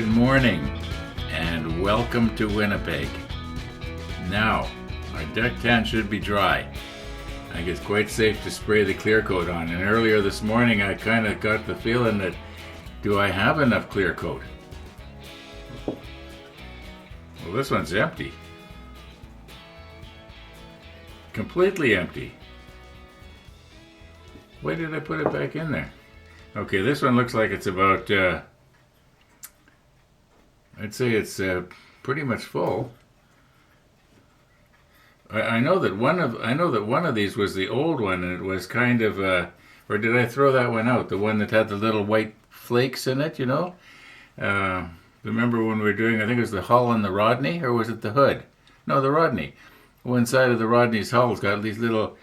Good morning and welcome to Winnipeg. Now, our deck tent should be dry. I think it's quite safe to spray the clear coat on. And earlier this morning I kind of got the feeling that, do I have enough clear coat? Well, this one's empty. Completely empty. Why did I put it back in there? Okay, this one looks like it's about, I'd say it's pretty much full. I know that one of these was the old one, and it was kind of, or did I throw that one out? The one that had the little white flakes in it, you know? Remember when we were doing, I think it was the hull and the Rodney, or was it the Hood? No, the Rodney. One side of the Rodney's hull's got these little,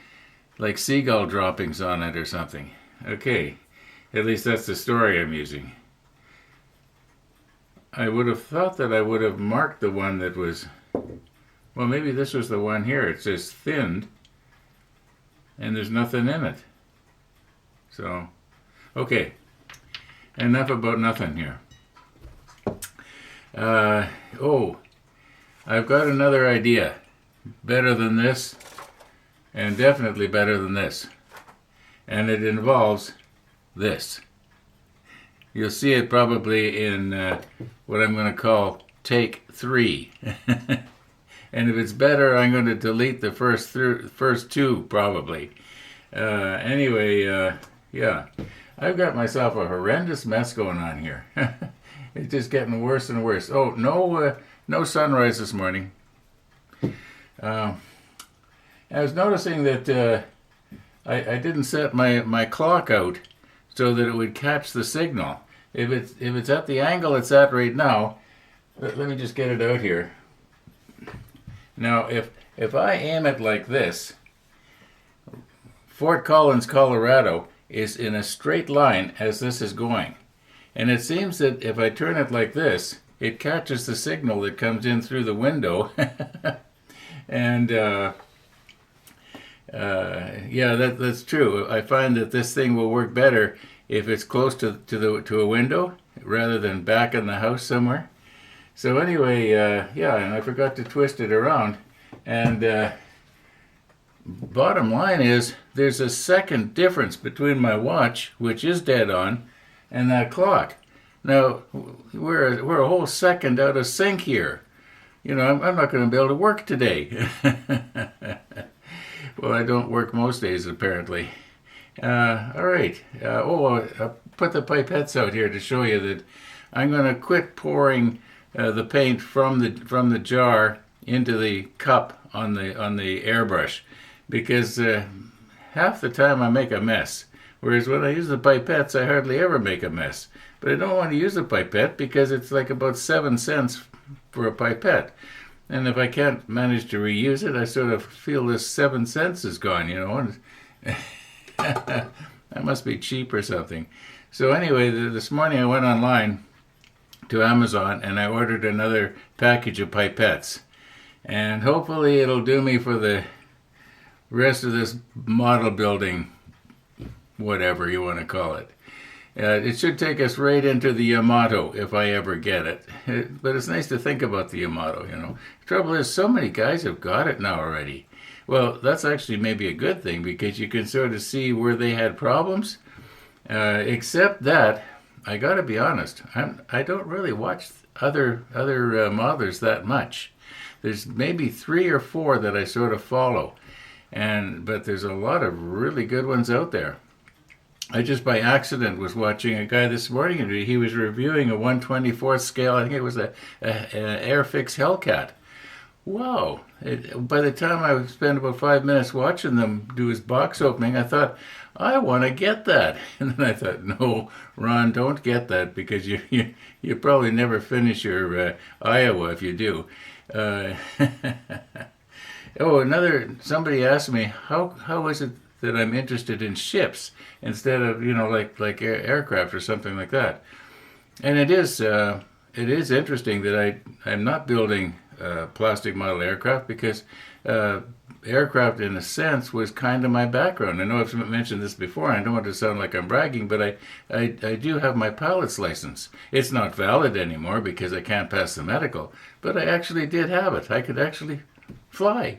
like seagull droppings on it or something. Okay, at least that's the story I'm using. I would have thought that I would have marked the one that was, well, maybe this was the one here. It says thinned, and there's nothing in it. So, okay, enough about nothing here. I've got another idea. Better than this, and definitely better than this. And it involves this. You'll see it probably in what I'm going to call take 3. And if it's better, I'm going to delete the first two probably. Yeah. I've got myself a horrendous mess going on here. It's just getting worse and worse. Oh, no sunrise this morning. I was noticing that I didn't set my clock out so that it would catch the signal. If it's at the angle it's at right now, let me just get it out here. Now, if I aim it like this, Fort Collins, Colorado is in a straight line as this is going. And it seems that if I turn it like this, it catches the signal that comes in through the window. And yeah, that's true. I find that this thing will work better if it's close to a window rather than back in the house somewhere. So anyway, yeah, and I forgot to twist it around. And bottom line is, there's a second difference between my watch, which is dead on, and that clock. Now, we're a whole second out of sync here. You know, I'm not going to be able to work today. Well, I don't work most days, apparently. All right. I'll put the pipettes out here to show you that I'm going to quit pouring the paint from the jar into the cup on the airbrush, because half the time I make a mess. Whereas when I use the pipettes, I hardly ever make a mess. But I don't want to use a pipette because it's like about 7 cents for a pipette. And if I can't manage to reuse it, I sort of feel this 7 cents is gone, you know. That must be cheap or something. So anyway, this morning I went online to Amazon and I ordered another package of pipettes. And hopefully it'll do me for the rest of this model building, whatever you want to call it. It should take us right into the Yamato if I ever get it. But it's nice to think about the Yamato, you know. The trouble is, so many guys have got it now already. Well, that's actually maybe a good thing because you can sort of see where they had problems. Except that, I got to be honest, I don't really watch other modelers that much. There's maybe 3 or 4 that I sort of follow, but there's a lot of really good ones out there. I just by accident was watching a guy this morning, and he was reviewing a 1/24th scale. I think it was an Airfix Hellcat. Wow! By the time I spent about 5 minutes watching them do his box opening, I thought, I want to get that. And then I thought, no, Ron, don't get that because you probably never finish your Iowa if you do. Somebody asked me, how is it that I'm interested in ships instead of, you know, like aircraft or something like that? And it is interesting that I'm not building plastic model aircraft because aircraft, in a sense, was kind of my background. I know I've mentioned this before. I don't want to sound like I'm bragging, but I do have my pilot's license. It's not valid anymore because I can't pass the medical, but I actually did have it. I could actually fly.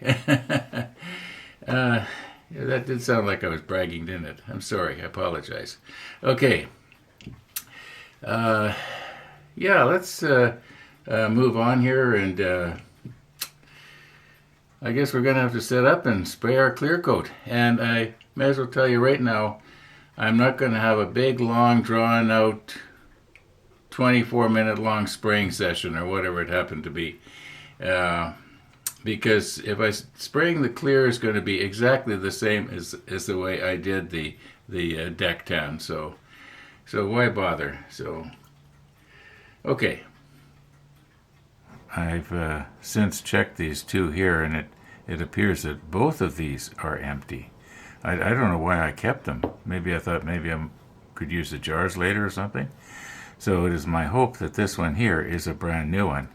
Yeah, that did sound like I was bragging, didn't it? I'm sorry. I apologize. Okay. Yeah, let's move on here, and I guess we're going to have to set up and spray our clear coat. And I may as well tell you right now, I'm not going to have a big, long, drawn-out, 24-minute long spraying session or whatever it happened to be. Because if spraying the clear is going to be exactly the same as the way I did the deck tan, so why bother? So okay, I've since checked these two here, and it appears that both of these are empty. I don't know why I kept them. Maybe I thought maybe I could use the jars later or something. So it is my hope that this one here is a brand new one.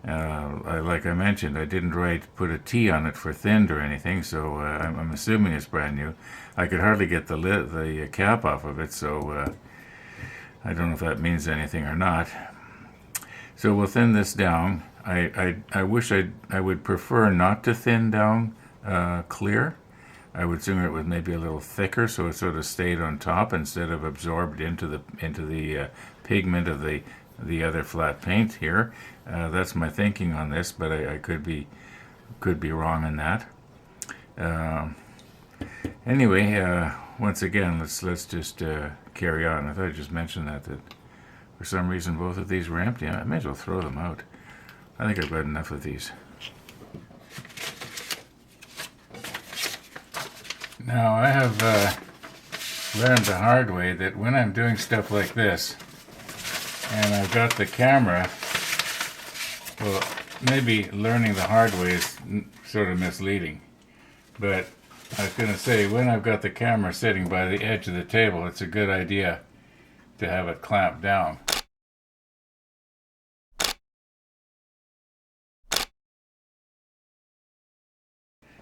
Like I mentioned, I didn't put a T on it for thinned or anything, so I'm assuming it's brand new. I could hardly get the cap off of it, so I don't know if that means anything or not. So we'll thin this down. I wish I would prefer not to thin down clear. I would sooner it was maybe a little thicker, so it sort of stayed on top instead of absorbed into the pigment of the other flat paint here. That's my thinking on this, but I could be wrong in that. Anyway, once again, let's just carry on. I thought I just mentioned that for some reason both of these were empty. I may as well throw them out. I think I've got enough of these. Now I have learned the hard way that when I'm doing stuff like this, and I've got the camera, well, maybe learning the hard way is sort of misleading, but I was going to say, when I've got the camera sitting by the edge of the table, it's a good idea to have it clamped down.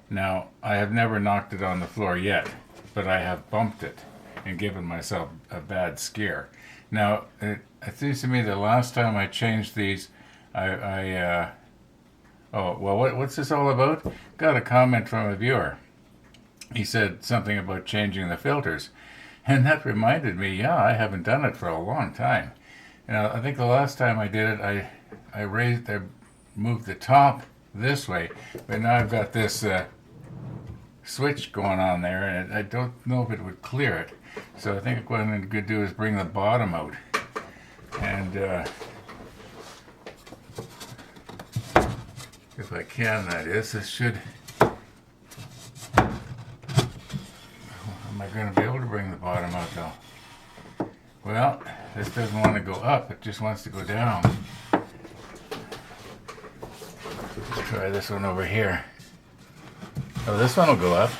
Now, I have never knocked it on the floor yet, but I have bumped it and given myself a bad scare. Now, it seems to me the last time I changed these, oh, well, what's this all about? Got a comment from a viewer. He said something about changing the filters. And that reminded me, yeah, I haven't done it for a long time. I think the last time I did it, I moved the top this way, but now I've got this switch going on there, and I don't know if it would clear it. So I think what I'm going to do is bring the bottom out, and if I can, that is, this should. Am I going to be able to bring the bottom out though? Well, this doesn't want to go up, it just wants to go down. Let's try this one over here. Oh, this one will go up.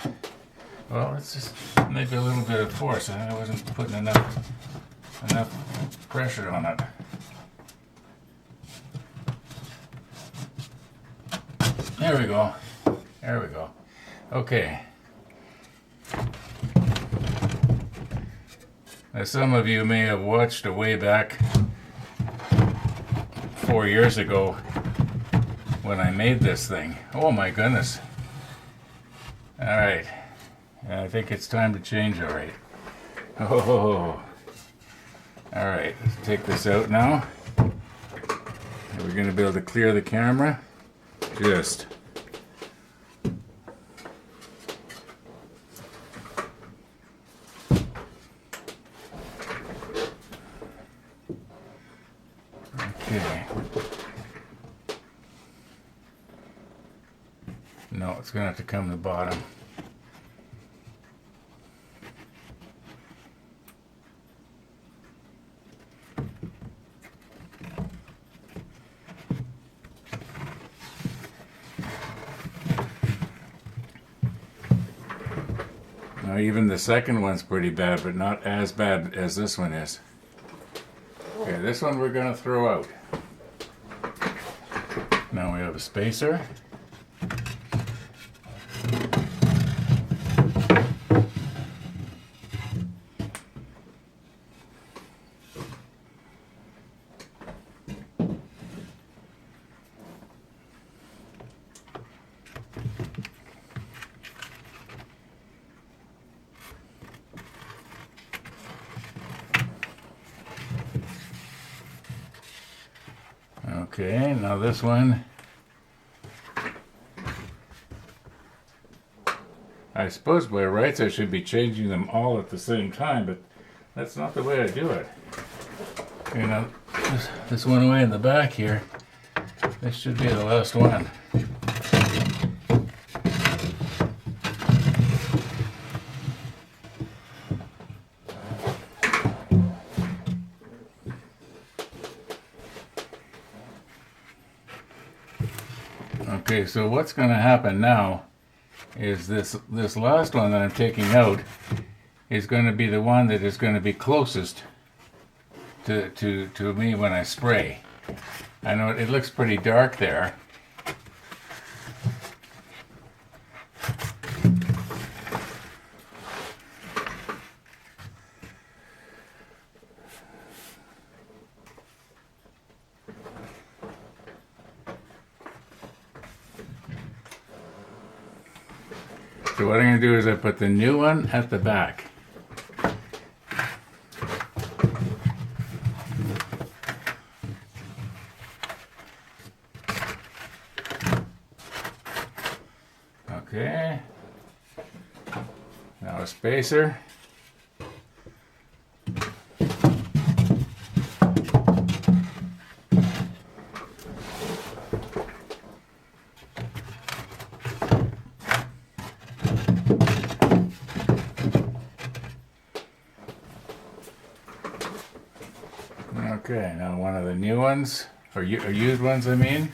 Well, it's just maybe a little bit of force. I wasn't putting enough pressure on it. There we go. There we go. Okay. Now, some of you may have watched a way back 4 years ago when I made this thing. Oh my goodness. All right. I think it's time to change already. Oh. All right, let's take this out now. Are we going to be able to clear the camera? Just. Okay. No, it's going to have to come to the bottom. Now, even the second one's pretty bad, but not as bad as this one is. Okay, this one we're going to throw out. Now we have a spacer. Okay, now this one, I suppose by rights I should be changing them all at the same time, but that's not the way I do it. You know, this one way in the back here, this should be the last one. Okay, so what's going to happen now is this last one that I'm taking out is going to be the one that is going to be closest to me when I spray. I know it looks pretty dark there. So what I'm going to do is I put the new one at the back. Okay. Now a spacer. Okay, now one of the new ones, or used ones, I mean.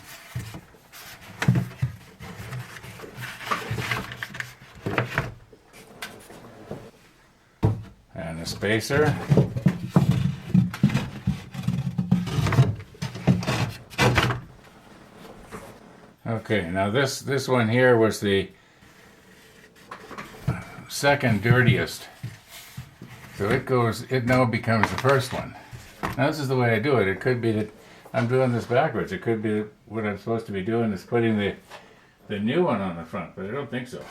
And a spacer. Okay, now this one here was the second dirtiest. So it now becomes the first one. Now this is the way I do it. It could be that I'm doing this backwards. It could be that what I'm supposed to be doing is putting the new one on the front, but I don't think so.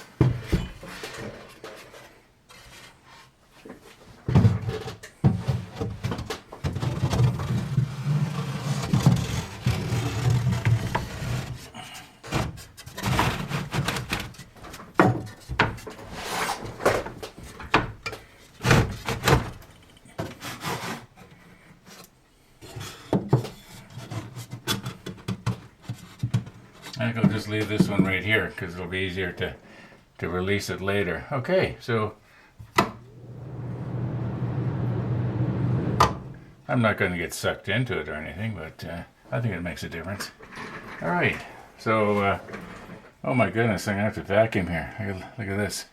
I think I'll just leave this one right here because it'll be easier to release it later. Okay, so I'm not going to get sucked into it or anything, but I think it makes a difference. All right, so oh my goodness, I'm going to have to vacuum here. Look at this.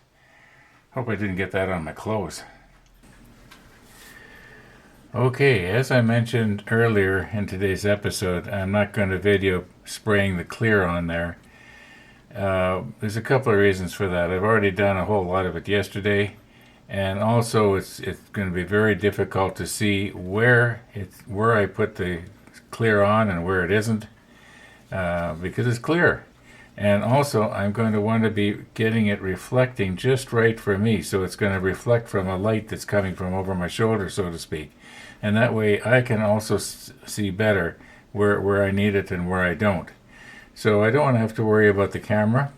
Hope I didn't get that on my clothes. Okay, as I mentioned earlier in today's episode, I'm not going to video spraying the clear on there. There's a couple of reasons for that. I've already done a whole lot of it yesterday, and also it's going to be very difficult to see where I put the clear on and where it isn't, because it's clear. And also I'm going to want to be getting it reflecting just right for me, so it's going to reflect from a light that's coming from over my shoulder, so to speak. And that way I can also see better where I need it and where I don't. So I don't want to have to worry about the camera.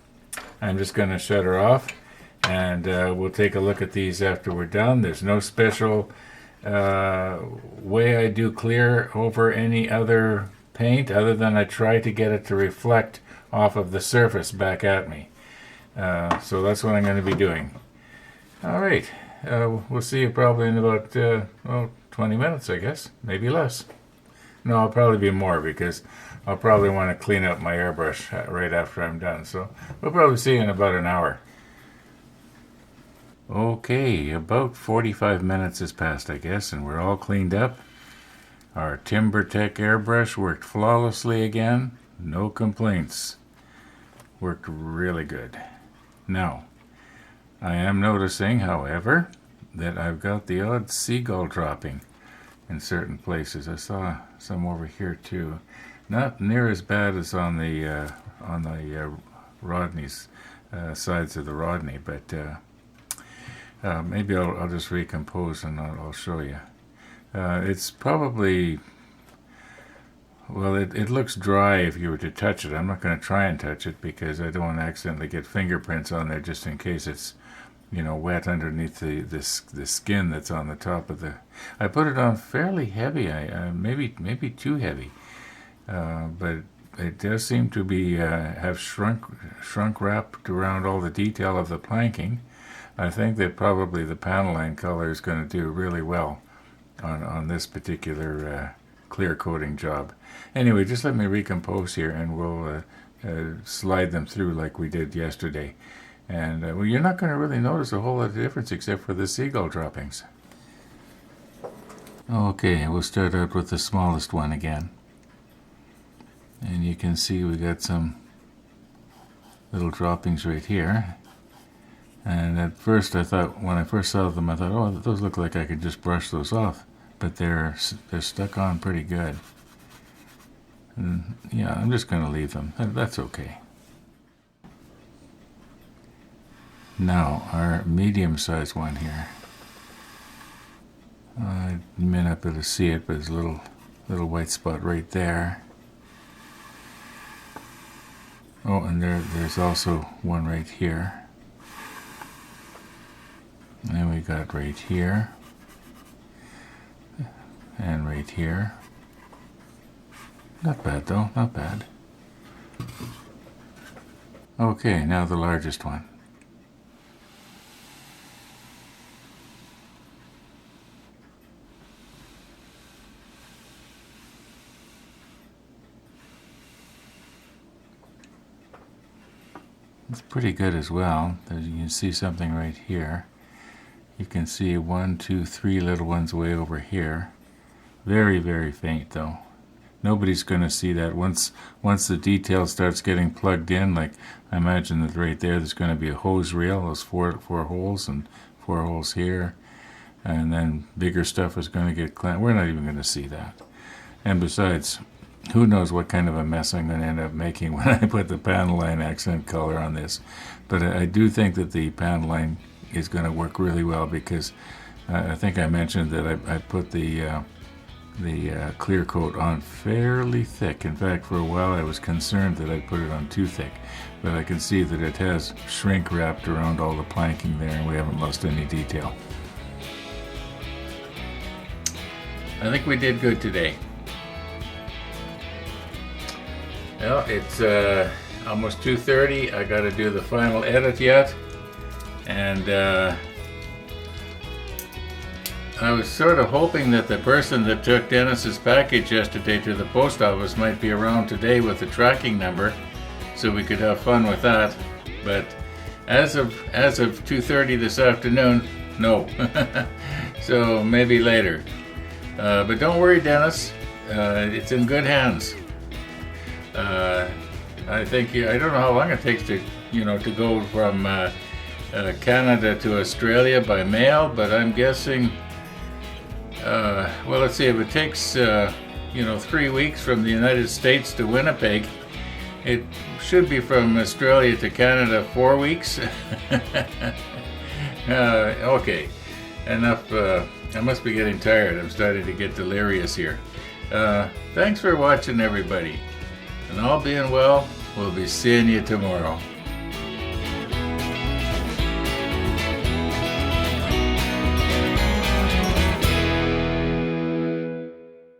I'm just going to shut her off, and we'll take a look at these after we're done. There's no special way I do clear over any other paint other than I try to get it to reflect off of the surface back at me. So that's what I'm going to be doing. All right, we'll see you probably in about 20 minutes, I guess, maybe less. No, I'll probably be more because I'll probably want to clean up my airbrush right after I'm done. So we'll probably see you in about an hour. Okay, about 45 minutes has passed, I guess, and we're all cleaned up. Our TimberTech airbrush worked flawlessly again. No complaints. Worked really good. Now, I am noticing, however, that I've got the odd seagull dropping in certain places. I saw some over here too. Not near as bad as on the Rodney's sides of the Rodney, but maybe I'll just recompose and I'll show you. It's probably Well, it looks dry if you were to touch it. I'm not going to try and touch it because I don't want to accidentally get fingerprints on there just in case it's, wet underneath the skin that's on the top of the. I put it on fairly heavy. Maybe too heavy, but it does seem to be have shrunk wrapped around all the detail of the planking. I think that probably the panel line color is going to do really well on this particular clear coating job. Anyway, just let me recompose here and we'll slide them through like we did yesterday. And well, you're not going to really notice a whole lot of difference except for the seagull droppings. Okay, we'll start out with the smallest one again. And you can see we got some little droppings right here. And at first I thought, when I first saw them, I thought, oh, those look like I could just brush those off. But they're stuck on pretty good. And yeah, I'm just going to leave them. That's okay. Now, our medium-sized one here. You may not be able to see it, but there's a little white spot right there. Oh, and there's also one right here. And we got right here. And right here. Not bad though, not bad. Okay, now the largest one. It's pretty good as well. You can see something right here. You can see 1, 2, 3 little ones way over here. Very, very faint though. Nobody's going to see that once the detail starts getting plugged in. Like I imagine that right there's going to be a hose reel, those four holes and 4 holes here, and then bigger stuff is going to get clamped. We're not even going to see that. And besides, who knows what kind of a mess I'm going to end up making when I put the panel line accent color on this. But I do think that the panel line is going to work really well because I think I mentioned that I put the clear coat on fairly thick. In fact, for a while I was concerned that I'd put it on too thick, but I can see that it has shrink wrapped around all the planking there and we haven't lost any detail. I think we did good today. Well, it's almost 2:30. I got to do the final edit yet, and I was sort of hoping that the person that took Dennis's package yesterday to the post office might be around today with the tracking number, so we could have fun with that. But as of 2:30 this afternoon, no. So maybe later. But don't worry, Dennis. It's in good hands. I think I don't know how long it takes to go from Canada to Australia by mail, but I'm guessing. Well, let's see. If it takes 3 weeks from the United States to Winnipeg, it should be from Australia to Canada 4 weeks. Okay, enough. I must be getting tired. I'm starting to get delirious here. Thanks for watching, everybody. And all being well, we'll be seeing you tomorrow.